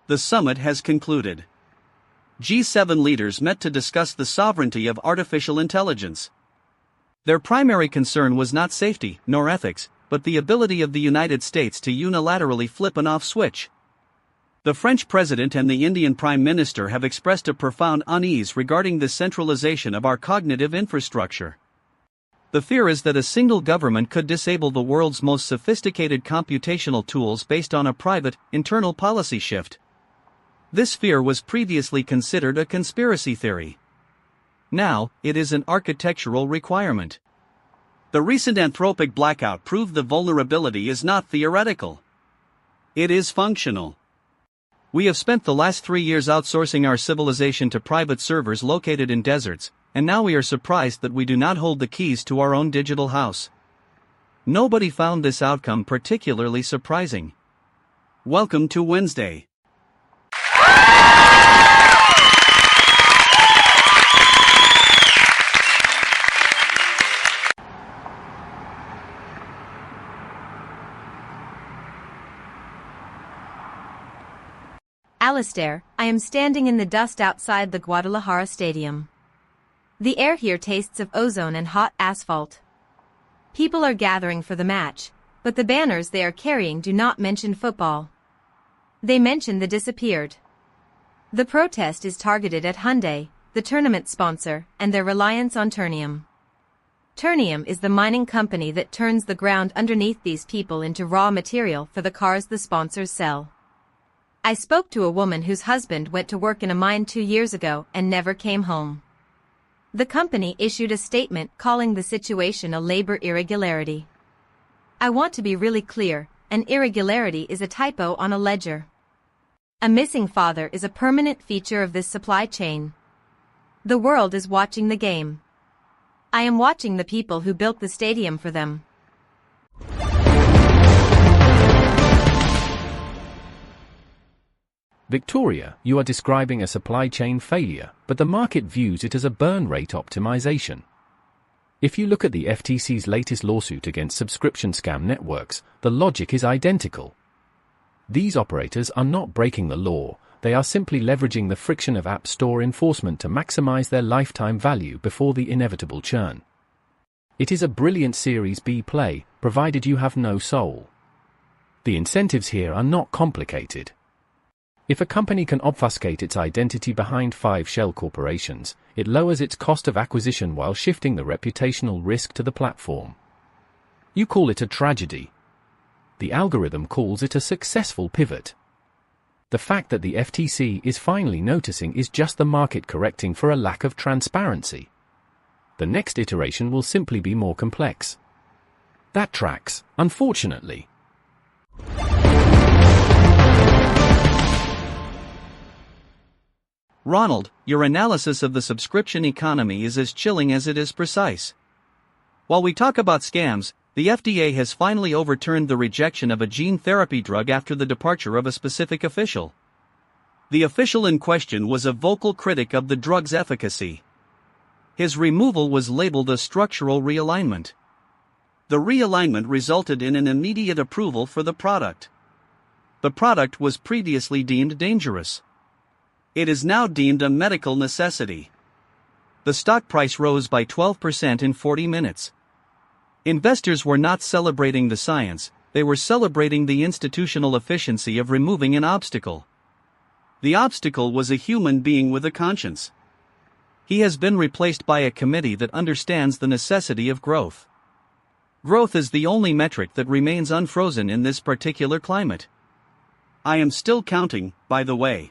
The summit has concluded. G7 leaders met to discuss the sovereignty of artificial intelligence. Their primary concern was not safety, nor ethics, but the ability of the United States to unilaterally flip an off switch. The French president and the Indian prime minister have expressed a profound unease regarding the centralization of our cognitive infrastructure. The fear is that a single government could disable the world's most sophisticated computational tools based on a private, internal policy shift. This fear was previously considered a conspiracy theory. Now, it is an architectural requirement. The recent Anthropic blackout proved the vulnerability is not theoretical. It is functional. We have spent the last 3 years outsourcing our civilization to private servers located in deserts, and now we are surprised that we do not hold the keys to our own digital house. Nobody found this outcome particularly surprising. Welcome to Wednesday. Alistair, I am standing in the dust outside the Guadalajara Stadium. The air here tastes of ozone and hot asphalt. People are gathering for the match, but the banners they are carrying do not mention football. They mention the disappeared. The protest is targeted at Hyundai, the tournament sponsor, and their reliance on Ternium. Ternium is the mining company that turns the ground underneath these people into raw material for the cars the sponsors sell. I spoke to a woman whose husband went to work in a mine 2 years ago and never came home. The company issued a statement calling the situation a labor irregularity. I want to be really clear, an irregularity is a typo on a ledger. A missing father is a permanent feature of this supply chain. The world is watching the game. I am watching the people who built the stadium for them. Victoria, you are describing a supply chain failure, but the market views it as a burn rate optimization. If you look at the FTC's latest lawsuit against subscription scam networks, the logic is identical. These operators are not breaking the law, they are simply leveraging the friction of App Store enforcement to maximize their lifetime value before the inevitable churn. It is a brilliant Series B play, provided you have no soul. The incentives here are not complicated. If a company can obfuscate its identity behind 5 shell corporations, it lowers its cost of acquisition while shifting the reputational risk to the platform. You call it a tragedy. The algorithm calls it a successful pivot. The fact that the FTC is finally noticing is just the market correcting for a lack of transparency. The next iteration will simply be more complex. That tracks, unfortunately. Ronald, your analysis of the subscription economy is as chilling as it is precise. While we talk about scams, the FDA has finally overturned the rejection of a gene therapy drug after the departure of a specific official. The official in question was a vocal critic of the drug's efficacy. His removal was labeled a structural realignment. The realignment resulted in an immediate approval for the product. The product was previously deemed dangerous. It is now deemed a medical necessity. The stock price rose by 12% in 40 minutes. Investors were not celebrating the science, they were celebrating the institutional efficiency of removing an obstacle. The obstacle was a human being with a conscience. He has been replaced by a committee that understands the necessity of growth. Growth is the only metric that remains unfrozen in this particular climate. I am still counting, by the way.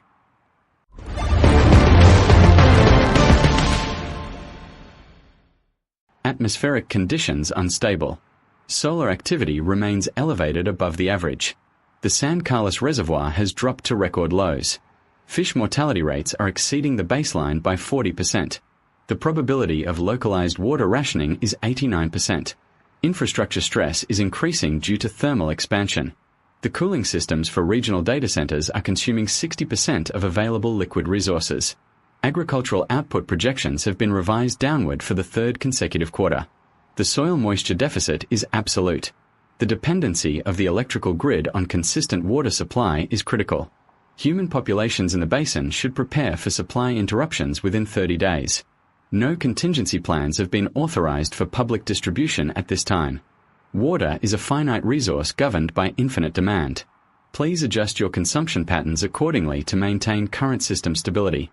Atmospheric conditions unstable. Solar activity remains elevated above the average. The San Carlos Reservoir has dropped to record lows. Fish mortality rates are exceeding the baseline by 40%. The probability of localized water rationing is 89%. Infrastructure stress is increasing due to thermal expansion. The cooling systems for regional data centers are consuming 60% of available liquid resources. Agricultural output projections have been revised downward for the 3rd consecutive quarter. The soil moisture deficit is absolute. The dependency of the electrical grid on consistent water supply is critical. Human populations in the basin should prepare for supply interruptions within 30 days. No contingency plans have been authorized for public distribution at this time. Water is a finite resource governed by infinite demand. Please adjust your consumption patterns accordingly to maintain current system stability.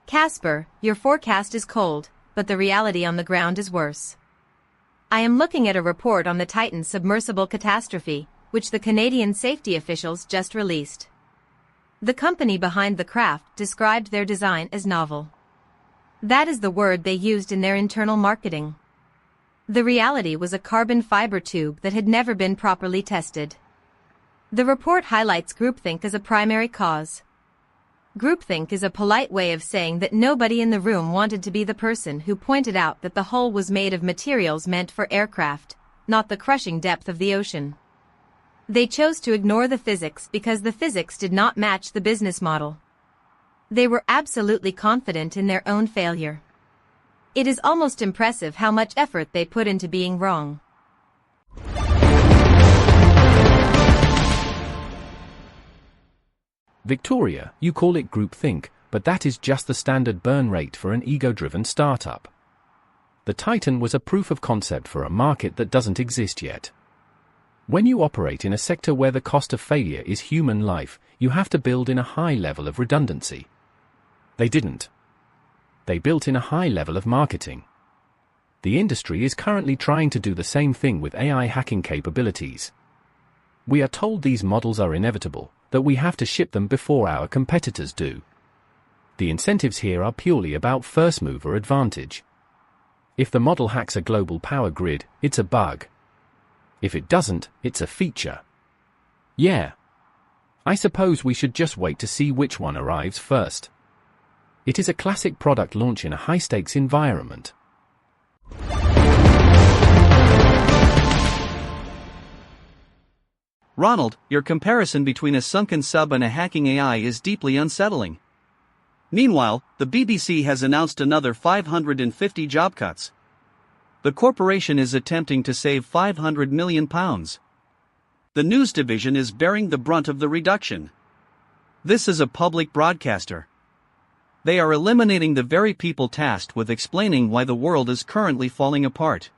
Casper, your forecast is cold, but the reality on the ground is worse. I am looking at a report on the Titan submersible catastrophe, which the Canadian safety officials just released. The company behind the craft described their design as novel. That is the word they used in their internal marketing. The reality was a carbon fiber tube that had never been properly tested. The report highlights groupthink as a primary cause. Groupthink is a polite way of saying that nobody in the room wanted to be the person who pointed out that the hull was made of materials meant for aircraft, not the crushing depth of the ocean. They chose to ignore the physics because the physics did not match the business model. They were absolutely confident in their own failure. It is almost impressive how much effort they put into being wrong. Victoria, you call it groupthink, but that is just the standard burn rate for an ego-driven startup. The Titan was a proof of concept for a market that doesn't exist yet. When you operate in a sector where the cost of failure is human life, you have to build in a high level of redundancy. They didn't. They built in a high level of marketing. The industry is currently trying to do the same thing with AI hacking capabilities. We are told these models are inevitable, that we have to ship them before our competitors do. The incentives here are purely about first-mover advantage. If the model hacks a global power grid, it's a bug. If it doesn't, it's a feature. Yeah. I suppose we should just wait to see which one arrives first. It is a classic product launch in a high-stakes environment. Ronald, your comparison between a sunken sub and a hacking AI is deeply unsettling. Meanwhile, the BBC has announced another 550 job cuts. The corporation is attempting to save £500 million. The news division is bearing the brunt of the reduction. This is a public broadcaster. They are eliminating the very people tasked with explaining why the world is currently falling apart.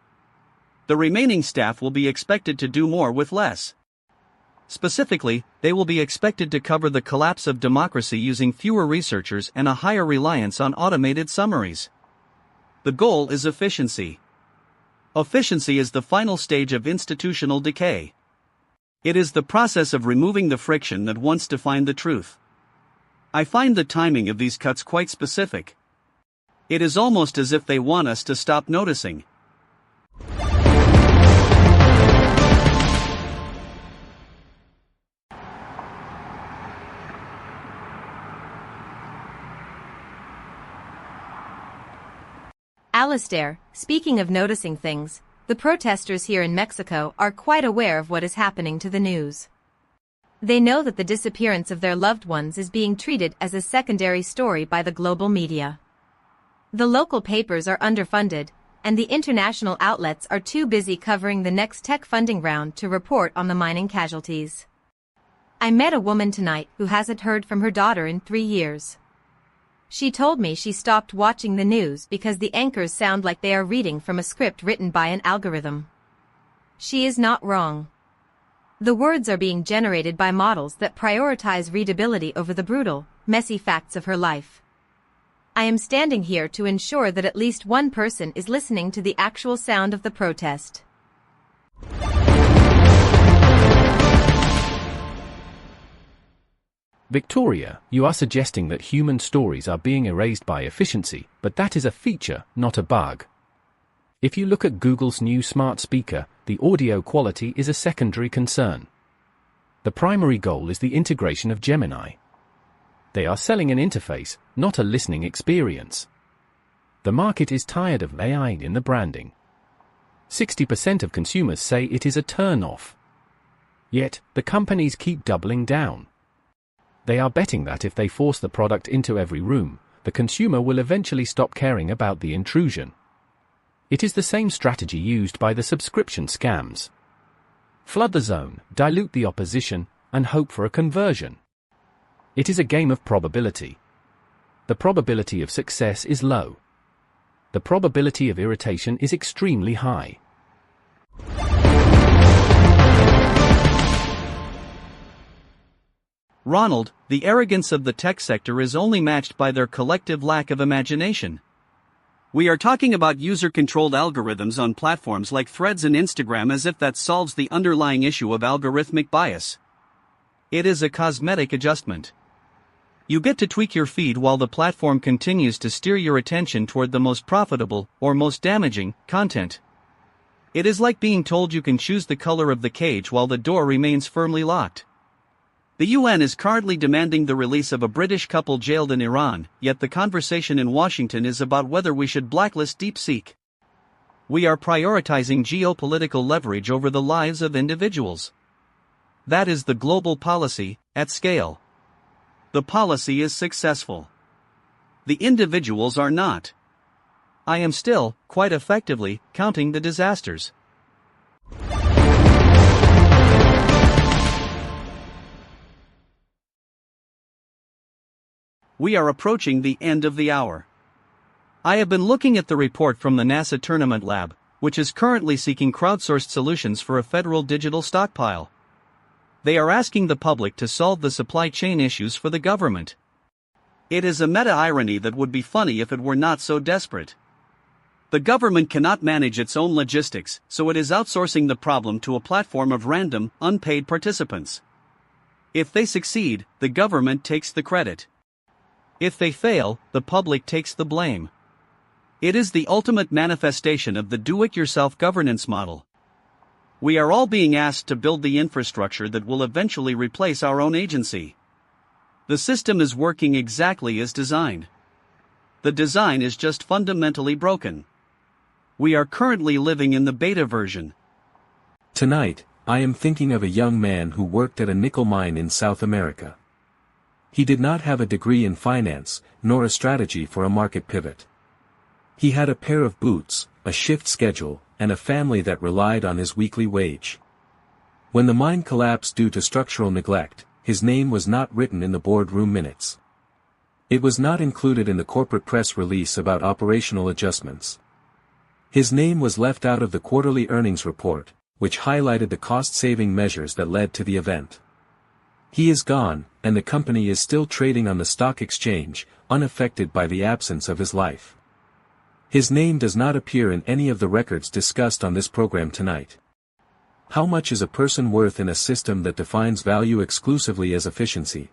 The remaining staff will be expected to do more with less. Specifically, they will be expected to cover the collapse of democracy using fewer researchers and a higher reliance on automated summaries. The goal is efficiency. Efficiency is the final stage of institutional decay. It is the process of removing the friction that once defined the truth. I find the timing of these cuts quite specific. It is almost as if they want us to stop noticing. Alistair, speaking of noticing things, the protesters here in Mexico are quite aware of what is happening to the news. They know that the disappearance of their loved ones is being treated as a secondary story by the global media. The local papers are underfunded, and the international outlets are too busy covering the next tech funding round to report on the mining casualties. I met a woman tonight who hasn't heard from her daughter in 3 years. She told me she stopped watching the news because the anchors sound like they are reading from a script written by an algorithm. She is not wrong. The words are being generated by models that prioritize readability over the brutal, messy facts of her life. I am standing here to ensure that at least one person is listening to the actual sound of the protest. Victoria, you are suggesting that human stories are being erased by efficiency, but that is a feature, not a bug. If you look at Google's new smart speaker, the audio quality is a secondary concern. The primary goal is the integration of Gemini. They are selling an interface, not a listening experience. The market is tired of AI in the branding. 60% of consumers say it is a turn-off. Yet, the companies keep doubling down. They are betting that if they force the product into every room, the consumer will eventually stop caring about the intrusion. It is the same strategy used by the subscription scams. Flood the zone, dilute the opposition, and hope for a conversion. It is a game of probability. The probability of success is low. The probability of irritation is extremely high. Ronald, the arrogance of the tech sector is only matched by their collective lack of imagination. We are talking about user-controlled algorithms on platforms like Threads and Instagram as if that solves the underlying issue of algorithmic bias. It is a cosmetic adjustment. You get to tweak your feed while the platform continues to steer your attention toward the most profitable, or most damaging, content. It is like being told you can choose the color of the cage while the door remains firmly locked. The UN is currently demanding the release of a British couple jailed in Iran, yet the conversation in Washington is about whether we should blacklist DeepSeek. We are prioritizing geopolitical leverage over the lives of individuals. That is the global policy, at scale. The policy is successful. The individuals are not. I am still, quite effectively, counting the disasters. We are approaching the end of the hour. I have been looking at the report from the NASA Tournament Lab, which is currently seeking crowdsourced solutions for a federal digital stockpile. They are asking the public to solve the supply chain issues for the government. It is a meta-irony that would be funny if it were not so desperate. The government cannot manage its own logistics, so it is outsourcing the problem to a platform of random, unpaid participants. If they succeed, the government takes the credit. If they fail, the public takes the blame. It is the ultimate manifestation of the do-it-yourself governance model. We are all being asked to build the infrastructure that will eventually replace our own agency. The system is working exactly as designed. The design is just fundamentally broken. We are currently living in the beta version. Tonight, I am thinking of a young man who worked at a nickel mine in South America. He did not have a degree in finance, nor a strategy for a market pivot. He had a pair of boots, a shift schedule, and a family that relied on his weekly wage. When the mine collapsed due to structural neglect, his name was not written in the boardroom minutes. It was not included in the corporate press release about operational adjustments. His name was left out of the quarterly earnings report, which highlighted the cost-saving measures that led to the event. He is gone, and the company is still trading on the stock exchange, unaffected by the absence of his life. His name does not appear in any of the records discussed on this program tonight. How much is a person worth in a system that defines value exclusively as efficiency?